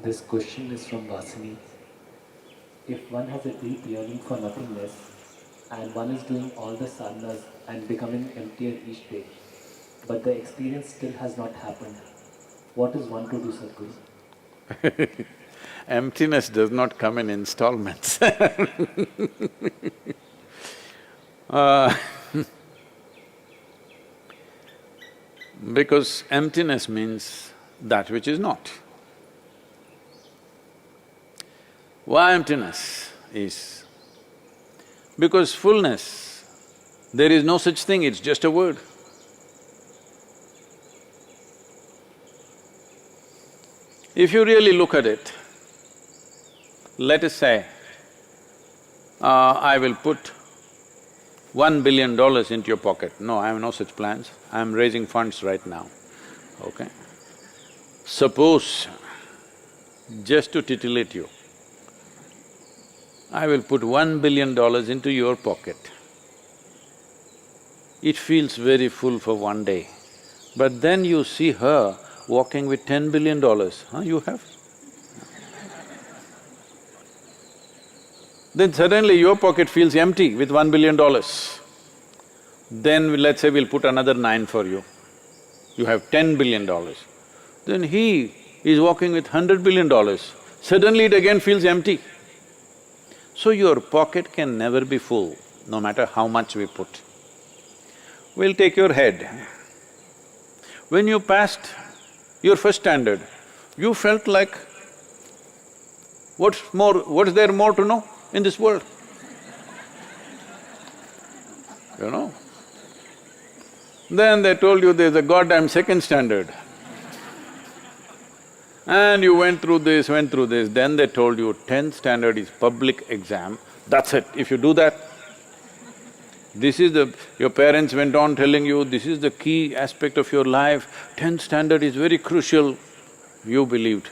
This question is from Vasini. If one has a deep yearning for nothingness and one is doing all the sadhanas and becoming emptier each day, but the experience still has not happened, what is one to do, Sadhguru? Emptiness does not come in installments. Uh, because emptiness means that which is not. Why emptiness is? Because fullness, there is no such thing, it's just a word. If you really look at it, let us say, I will put $1 billion into your pocket. No, I have no such plans, I am raising funds right now, okay? Suppose, just to titillate you, I will put $1 billion into your pocket. It feels very full for one day, but then you see her walking with $10 billion, you have? Then suddenly your pocket feels empty with $1 billion. Then let's say we'll put another 9 for you, you have $10 billion. Then he is walking with $100 billion, suddenly it again feels empty. So your pocket can never be full, no matter how much we put. We'll take your head. When you passed your first standard, you felt like, what's there more to know in this world? You know? Then they told you there's a goddamn second standard. And you went through this, then they told you 10th standard is public exam, that's it. If you do that, this is the… your parents went on telling you, this is the key aspect of your life, 10th standard is very crucial, you believed.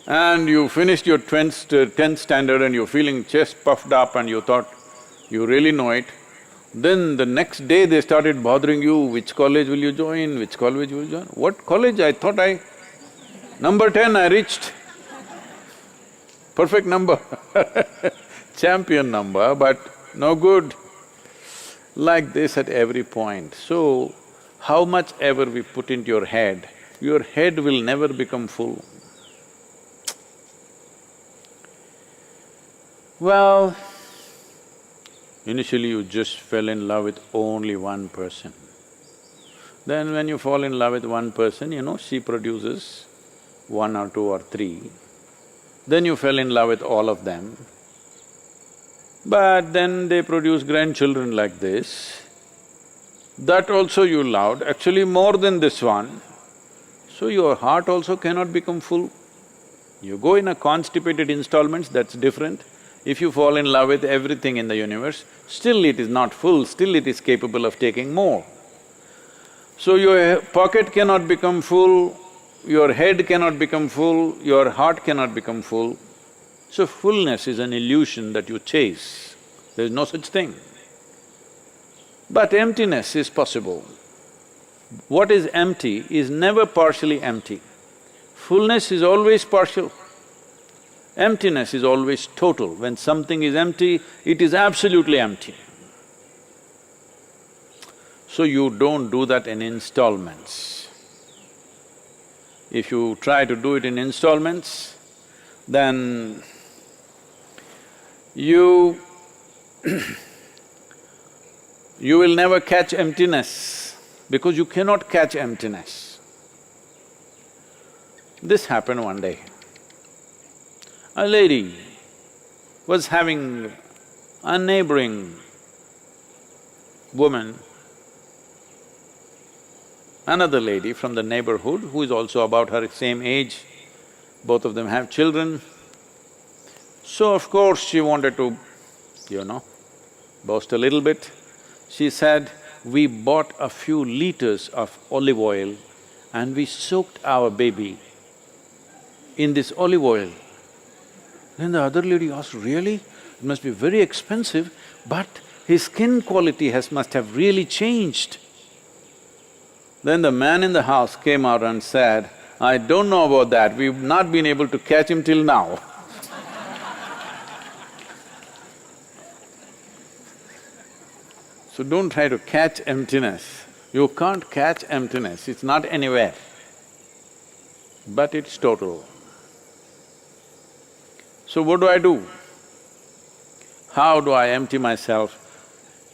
And you finished your 10th standard and you're feeling chest puffed up and you thought you really know it. Then the next day they started bothering you, which college will you join, which college will you join? What college? I thought number 10 I reached. Perfect number champion number, but no good. Like this at every point. So, how much ever we put into your head will never become full. Well, initially you just fell in love with only one person. Then when you fall in love with one person, she produces 1 or 2 or 3. Then you fell in love with all of them. But then they produce grandchildren like this. That also you loved, actually more than this one. So your heart also cannot become full. You go in a constipated installments, that's different. If you fall in love with everything in the universe, still it is not full, still it is capable of taking more. So your pocket cannot become full, your head cannot become full, your heart cannot become full. So fullness is an illusion that you chase, there is no such thing. But emptiness is possible. What is empty is never partially empty. Fullness is always partial. Emptiness is always total. When something is empty, it is absolutely empty. So you don't do that in installments. If you try to do it in installments, then you you will never catch emptiness, because you cannot catch emptiness. This happened one day. A lady was having a neighboring woman, another lady from the neighborhood who is also about her same age, both of them have children. So of course she wanted to, boast a little bit. She said, we bought a few liters of olive oil and we soaked our baby in this olive oil. Then the other lady asked, really? It must be very expensive, but his skin quality must have really changed. Then the man in the house came out and said, "I don't know about that, we've not been able to catch him till now." So don't try to catch emptiness. You can't catch emptiness, it's not anywhere, but it's total. So what do I do? How do I empty myself?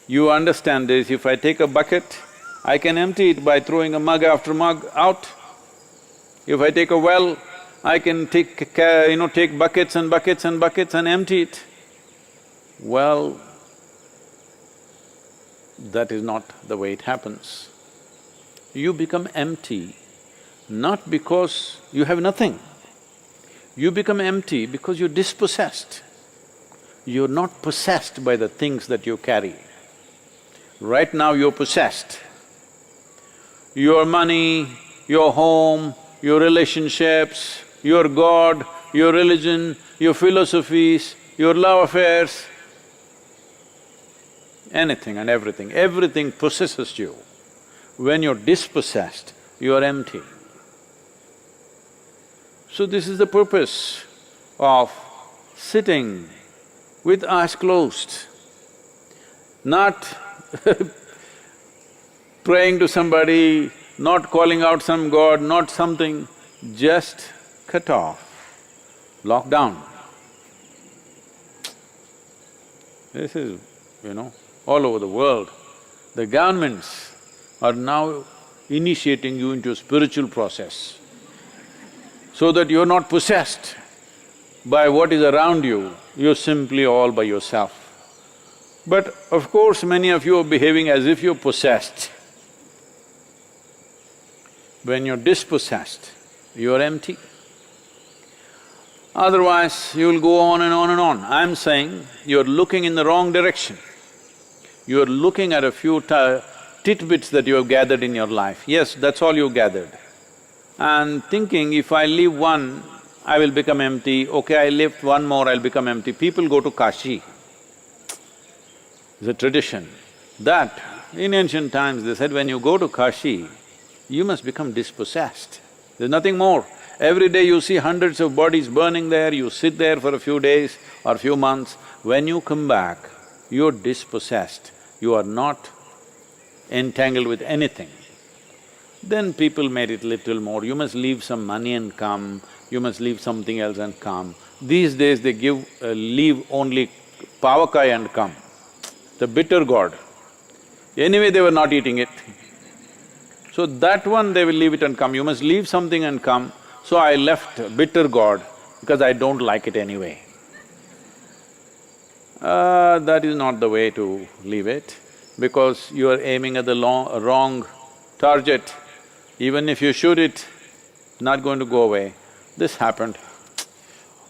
You understand this, if I take a bucket, I can empty it by throwing a mug after mug out. If I take a well, I can take buckets and buckets and buckets and empty it. Well, that is not the way it happens. You become empty not because you have nothing. You become empty because you're dispossessed. You're not possessed by the things that you carry. Right now you're possessed. Your money, your home, your relationships, your God, your religion, your philosophies, your love affairs, anything and everything possesses you. When you're dispossessed, you're empty. So this is the purpose of sitting with eyes closed, not praying to somebody, not calling out some god, not something, just cut off, lock down. This is, all over the world, the governments are now initiating you into a spiritual process so that you're not possessed by what is around you, you're simply all by yourself. But of course, many of you are behaving as if you're possessed. When you're dispossessed, you're empty. Otherwise, you'll go on and on and on. I'm saying you're looking in the wrong direction. You're looking at a few tidbits that you have gathered in your life. Yes, that's all you gathered. And thinking, if I leave one, I will become empty, okay, I lift one more, I'll become empty. People go to Kashi. It's a tradition that in ancient times they said when you go to Kashi, you must become dispossessed. There's nothing more. Every day you see hundreds of bodies burning there, you sit there for a few days or few months. When you come back, you're dispossessed, you are not entangled with anything. Then people made it little more, you must leave some money and come, you must leave something else and come. These days they leave only pavakai and come, the bitter gourd. Anyway, they were not eating it. So that one they will leave it and come, you must leave something and come. So I left bitter gourd because I don't like it anyway. That is not the way to leave it, because you are aiming at the wrong target. Even if you shoot it, it's not going to go away. This happened.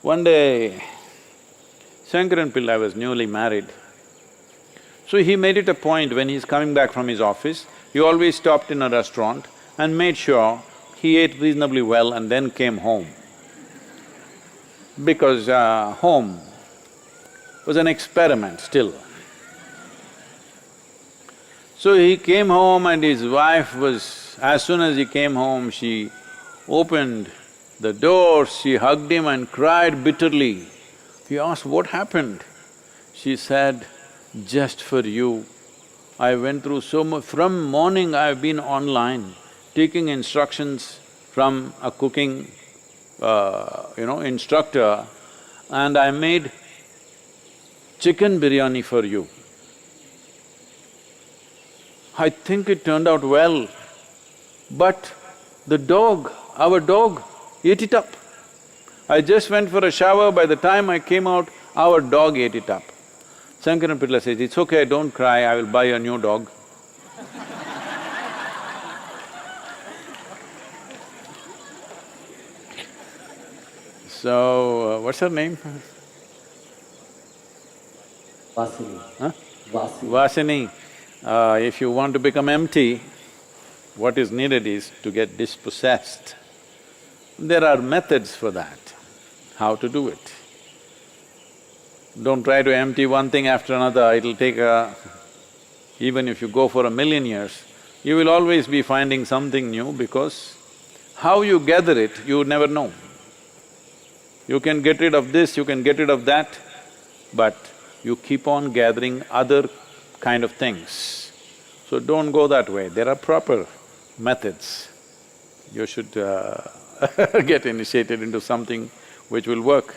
One day, Shankaran Pillai was newly married. So he made it a point when he's coming back from his office, he always stopped in a restaurant and made sure he ate reasonably well and then came home. Because home was an experiment still. So he came home and his wife was… as soon as he came home, she opened the door, she hugged him and cried bitterly. He asked, "What happened?" She said, "Just for you, I went through so much… from morning I've been online, taking instructions from a cooking, instructor, and I made chicken biryani for you. I think it turned out well, but the dog, our dog, ate it up. I just went for a shower, by the time I came out, our dog ate it up." Shankaran Pillai says, "It's okay, don't cry, I will buy a new dog." So, what's her name? Vasini. Huh? Vasini. Vasini, if you want to become empty, what is needed is to get dispossessed. There are methods for that, how to do it. Don't try to empty one thing after another, it'll take even if you go for 1,000,000 years, you will always be finding something new because how you gather it, you never know. You can get rid of this, you can get rid of that, but you keep on gathering other kind of things. So don't go that way, there are proper methods. You should get initiated into something which will work.